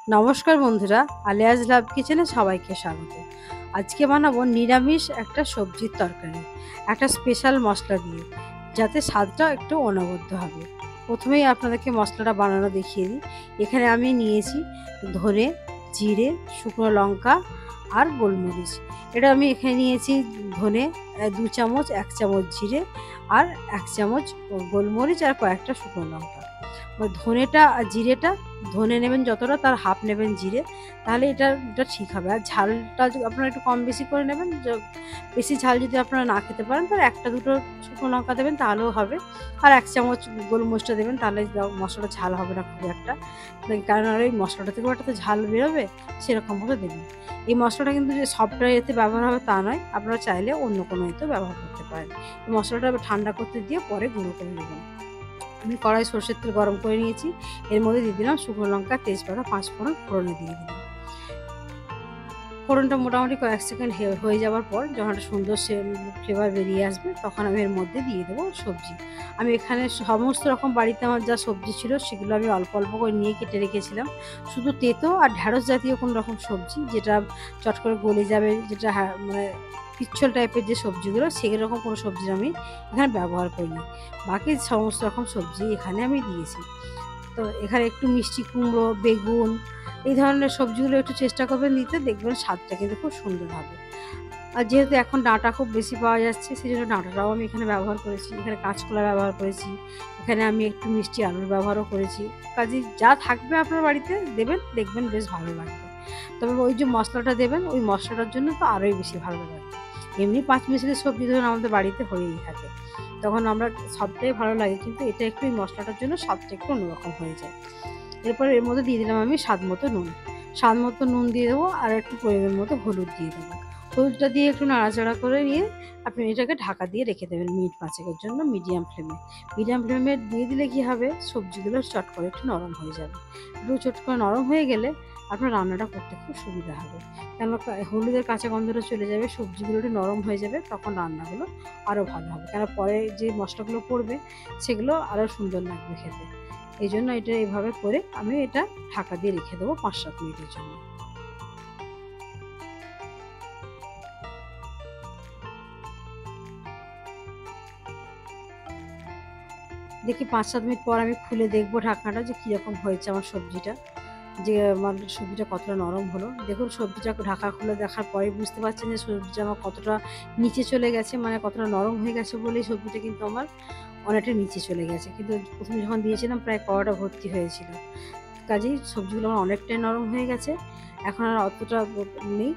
নমস্কার বন্ধুরা, আলিয়াজ লাভ কিচেনে সবাইকে স্বাগত। আজকে বানাবো নিরামিষ একটা সবজির তরকারি, একটা স্পেশাল মশলা দিয়ে, যাতে স্বাদটা একটু অনবদ্য হবে। প্রথমেই আপনাদেরকে মশলাটা বানানো দেখিয়ে দিই। এখানে আমি নিয়েছি ধনে, জিরে, শুকনো লঙ্কা আর গোলমরিচ। এটা আমি এখানে নিয়েছি ধনে 2 চামচ, 1 চামচ জিরে আর 1 চামচ গোলমরিচ আর কয়েকটা শুকনো লঙ্কা। ধনেটা আর জিরেটা, ধনে নেবেন যতটা তার হাফ নেবেন জিরে, তাহলে এটা ঠিক হবে। আর ঝালটা আপনারা একটু কম বেশি করে নেবেন। বেশি ঝাল যদি আপনারা না খেতে পারেন তাহলে 1টা 2টো শুকনো লঙ্কা দেবেন, তাহলেও হবে। আর 1 চামচ গোলমরিচটা দেবেন, তাহলে মশলাটা ঝাল হবে না খুব একটা। কারণ আর এই মশলাটা থেকেও একটা তো ঝাল বেরোবে, সেরকমভাবে দেবেন। এই মশলাটা কিন্তু যে সবটা এতে ব্যবহার হবে তা নয়, আপনারা চাইলে অন্য কোনো এতেও ব্যবহার করতে পারেন। এই মশলাটা ঠান্ডা করতে দিয়ে পরে গুঁড়ো করে নেবেন। আমি কড়াই সরষের তেল গরম করে নিয়েছি, এর মধ্যে দিয়ে দিলাম শুকনো লঙ্কা, তেজপাতা, পাঁচফোড়ন, ফোড়নে দিয়ে দিলাম। ফোড়নটা মোটামুটি কয়েক সেকেন্ড হয়ে যাওয়ার পর যখন একটা সুন্দর ফ্লেভার বেরিয়ে আসবে, তখন আমি এর মধ্যে দিয়ে দেবো সবজি। আমি এখানে সমস্ত রকম বাড়িতে আমার যা সবজি ছিল সেগুলো আমি অল্প অল্প করে নিয়ে কেটে রেখেছিলাম। শুধু তেঁতো আর ঢ্যাঁড়স জাতীয় কোনো রকম সবজি যেটা চট করে গলে যাবে, যেটা মানে পিচ্ছল টাইপের যে সবজিগুলো, সেরকম কোনো সবজি আমি এখানে ব্যবহার করিনি। বাকি সমস্ত রকম সবজি এখানে আমি দিয়েছি। তো এখানে একটু মিষ্টি কুমড়ো, বেগুন, এই ধরনের সবজিগুলো একটু চেষ্টা করবেন দিতে, দেখবেন স্বাদটা কিন্তু খুব সুন্দর হবে। আর যেহেতু এখন ডাঁটা খুব বেশি পাওয়া যাচ্ছে, সেই জন্য ডাঁটাটাও আমি এখানে ব্যবহার করেছি। এখানে কাঁচকলা ব্যবহার করেছি, এখানে আমি একটু মিষ্টি আলুর ব্যবহারও করেছি। কাজেই যা থাকবে আপনার বাড়িতে দেবেন, দেখবেন বেশ ভালো লাগবে। তবে ওই যে মশলাটা দেবেন, ওই মশলাটার জন্য তো আরোই বেশি ভালো লাগবে। এমনি 5 মিশালি সবজি ধরুন আমাদের বাড়িতে হয়েই থাকে, তখন আমরা সবটাই ভালো লাগে, কিন্তু এটা একটু এই মশলাটার জন্য স্বাদটা একটু অন্যরকম হয়ে যায়। এরপর এর মধ্যে দিয়ে দিলাম আমি স্বাদ মতো নুন। স্বাদ মতো নুন দিয়ে দেবো, আর একটু পরিমাণ মতো হলুদ দিয়ে দেবো। হলুদটা দিয়ে একটু নাড়াচাড়া করে নিয়ে আপনি এটাকে ঢাকা দিয়ে রেখে দেবেন মিনিট 5-এর জন্য মিডিয়াম ফ্লেমে। মিডিয়াম ফ্লেমে দিয়ে দিলে কী হবে, সবজিগুলো চট করে একটু নরম হয়ে যাবে। একটু চট করে নরম হয়ে গেলে আপনার রান্নাটা করতে খুব সুবিধা হবে। কেন হলুদের কাঁচা গন্ধটা চলে যাবে, সবজিগুলো একটু নরম হয়ে যাবে, তখন রান্নাগুলো আরও ভালো হবে। কেন পরে যে মশলাগুলো পড়বে সেগুলো আরও সুন্দর লাগবে খেতে। এই জন্য এটা এইভাবে করে আমি এটা ঢাকা দিয়ে রেখে দেবো 5-7 মিনিটের জন্য। দেখি 5-7 মিনিট পর আমি খুলে দেখবো ঢাকনাটা, যে কীরকম হয়েছে আমার সবজিটা, যে আমার সবজিটা কতটা নরম হলো। দেখুন সবজিটা ঢাকা খুলে দেখার পরে বুঝতে পারছেন যে সবজিটা আমার কতটা নিচে চলে গেছে, মানে কতটা নরম হয়ে গেছে বলেই সবজিটা কিন্তু আমার অনেকটা নিচে চলে গেছে। কিন্তু প্রথমে যখন দিয়েছিলাম প্রায় কড়াটা ভর্তি হয়েছিল। কাজেই সবজিগুলো আমার অনেকটাই নরম হয়ে গেছে, এখন আর অতটা নেই।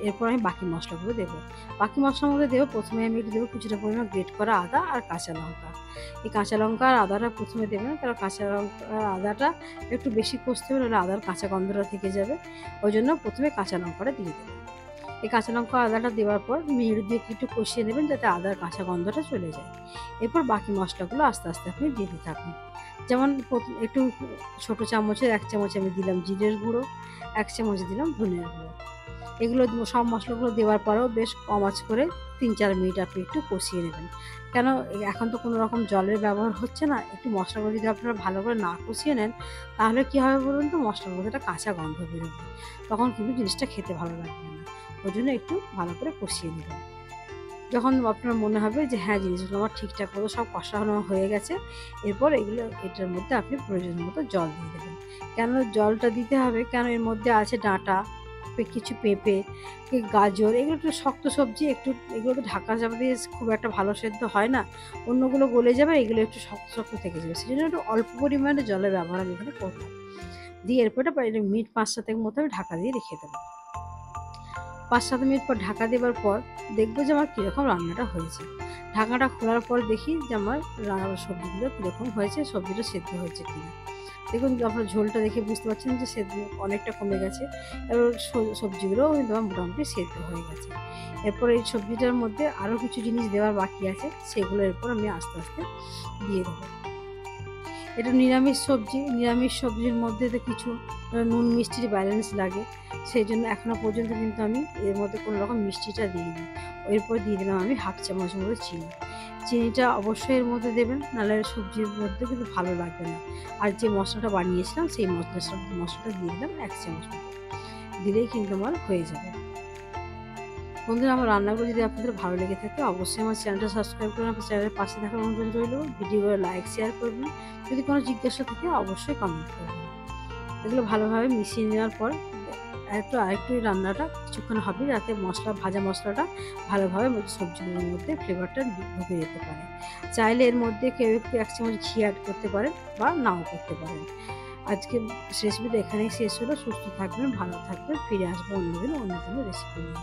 এরপর আমি বাকি মশলাগুলো দেবো। বাকি মশলার মধ্যে দেবো, প্রথমে আমি একটু দেবো কিছুটা পরিমাণ গ্রেট করা আদা আর কাঁচা লঙ্কা। এই কাঁচা লঙ্কা আর আদাটা প্রথমে দেবেন, কারণ কাঁচা লঙ্কা আর আদাটা একটু বেশি কষতে হবে, নাহলে আদার কাঁচা গন্ধটা থেকে যাবে। ওই জন্য প্রথমে কাঁচা লঙ্কাটা দিয়ে দেবেন। এই কাঁচা লঙ্কা আদাটা দেওয়ার পর মিনিট দিয়ে একটু কষিয়ে নেবেন, যাতে আদার কাঁচা গন্ধটা চলে যায়। এরপর বাকি মশলাগুলো আস্তে আস্তে আপনি দিতে থাকুন। যেমন একটু ছোটো চামচের 1 চামচ আমি দিলাম জিরের গুঁড়ো, 1 চামচ দিলাম ধনের গুঁড়ো। এগুলো সব মশলাগুলো দেওয়ার পরেও বেশ কম আঁচ করে 3-4 মিনিট আপনি একটু কষিয়ে নেবেন। কেন এখন তো কোনো রকম জলের ব্যবহার হচ্ছে না। একটু মশলাগুলো যদি আপনারা ভালো করে না কষিয়ে নেন, তাহলে কী হবে বলুন তো, মশলার মধ্যে একটা কাঁচা গন্ধ বেরোবে, তখন কিন্তু জিনিসটা খেতে ভালো লাগবে না। ওই জন্য একটু ভালো করে কষিয়ে নেবেন। যখন আপনার মনে হবে যে হ্যাঁ, জিনিসগুলো আমার ঠিকঠাক মতো সব কষানো হয়ে গেছে, এরপর এটার মধ্যে আপনি প্রয়োজন মতো জল দিয়ে দেবেন। কেন জলটা দিতে হবে, কেন এর মধ্যে আছে ডাঁটা, কিছু পেঁপে, গাজর, এগুলো একটু শক্ত সবজি, একটু এগুলো তো ঢাকা চাপা দিয়ে খুব একটা ভালো সেদ্ধ হয় না। অন্যগুলো গলে যাবে, এগুলো একটু শক্ত শক্ত থেকে যাবে, সেই জন্য একটু অল্প পরিমাণে জলের ব্যবহার আমি এখানে করলাম। দিয়ে এরপর মিনিট 5-7 মতো আমি ঢাকা দিয়ে রেখে দেবো। 5-7 মিনিট পর ঢাকা দেওয়ার পর দেখবো যে আমার কীরকম রান্নাটা হয়েছে। ঢাকাটা খোলার পর দেখি যে আমার সবজিগুলো কীরকম হয়েছে, সবজিটা সেদ্ধ হয়েছে কিনা। দেখুন আপনার ঝোলটা দেখে বুঝতে পারছেন যে সেদ্ধ অনেকটা কমে গেছে, এবার সবজিগুলোও কিন্তু আমার মোটামুটি সেদ্ধ হয়ে গেছে। এরপর এই সবজিটার মধ্যে আরও কিছু জিনিস দেওয়ার বাকি আছে, সেগুলো এরপর আমি আস্তে আস্তে দিয়ে দেবো। এটা নিরামিষ সবজি, নিরামিষ সবজির মধ্যে তো কিছু নুন মিষ্টির ব্যালেন্স লাগে, সেই জন্য এখনও পর্যন্ত কিন্তু আমি এর মধ্যে কোনো রকম মিষ্টিটা দিইনি। এরপর দিয়ে দিলাম আমি হাফ চামচ মতো চিনি। চিনিটা অবশ্যই এর মধ্যে দেবেন, নাহলে সবজির মধ্যে কিন্তু ভালো লাগবে না। আর যে মশলাটা বানিয়েছিলাম সেই মশলাটা দিয়ে দিলাম 1 চামচ মতো, দিলেই কিন্তু আমার হয়ে যাবে। বন্ধুরা, আমার রান্নাগুলো যদি আপনাদের ভালো লেগে থাকে অবশ্যই আমার চ্যানেলটা সাবস্ক্রাইব করুন, আমার চ্যানেলের পাশে থাকার অনুরোধ রইল। ভিডিওগুলো লাইক শেয়ার করবেন, যদি কোনো জিজ্ঞাসা থাকে অবশ্যই কমেন্ট করবেন। এগুলো ভালোভাবে মিশিয়ে নেওয়ার পর আরেকটু রান্নাটা কিছুক্ষণ হবে, যাতে ভাজা মশলাটা ভালোভাবে সবজিগুলোর মধ্যে ফ্লেভারটা ঢুকে যেতে পারে। চাইলে এর মধ্যে কেউ একটু 1 চামচ ঘি অ্যাড করতে পারেন বা নাও করতে পারেন। আজকে রেসিপিটা এখানেই শেষ হলো। সুস্থ থাকবেন, ভালো থাকবেন, ফিরে আসবো অন্য কোনো রেসিপি নিয়ে।